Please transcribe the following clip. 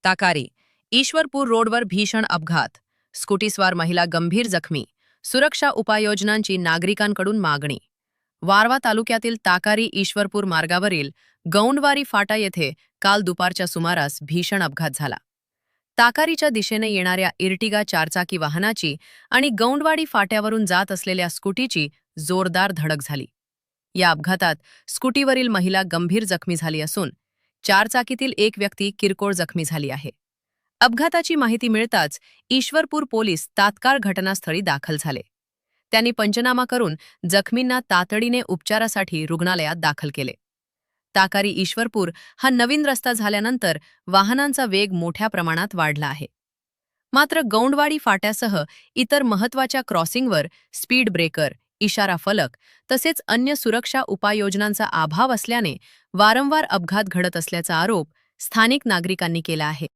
ताकारी ईश्वरपूर रोडवर भीषण अपघात, स्कूटीस्वार महिला गंभीर जखमी, सुरक्षा उपाययोजनांची नागरिकांकडून मागणी. वारवा तालुक्यातील ताकारी ईश्वरपूर मार्गावरील गौंडवारी फाटा येथे काल दुपारच्या सुमारास भीषण अपघात झाला. ताकारीच्या दिशेने येणाऱ्या इर्टिगा चारचाकी वाहनाची आणि गौंडवाडी फाट्यावरून जात असलेल्या स्कूटीची जोरदार धडक झाली. या अपघातात स्कूटीवरील महिला गंभीर जखमी झाली असून चारचाकीतील एक व्यक्ती किरकोळ जखमी झाली आहे. अपघाताची माहिती मिळताच ईश्वरपूर पोलीस तात्काळ घटनास्थळी दाखल झाले. त्यांनी पंचनामा करून जखमींना तातडीने उपचारासाठी रुग्णालयात दाखल केले. ताकारी ईश्वरपूर हा नवीन रस्ता झाल्यानंतर वाहनांचा वेग मोठ्या प्रमाणात वाढला आहे. मात्र गौंडवाडी फाट्यासह इतर महत्त्वाच्या क्रॉसिंगवर स्पीड ब्रेकर, इशारा फलक तसेच अन्य सुरक्षा उपाययोजनांचा अभाव असल्याने वारंवार अपघात घडत असल्याचा आरोप स्थानिक नागरिकांनी केला आहे.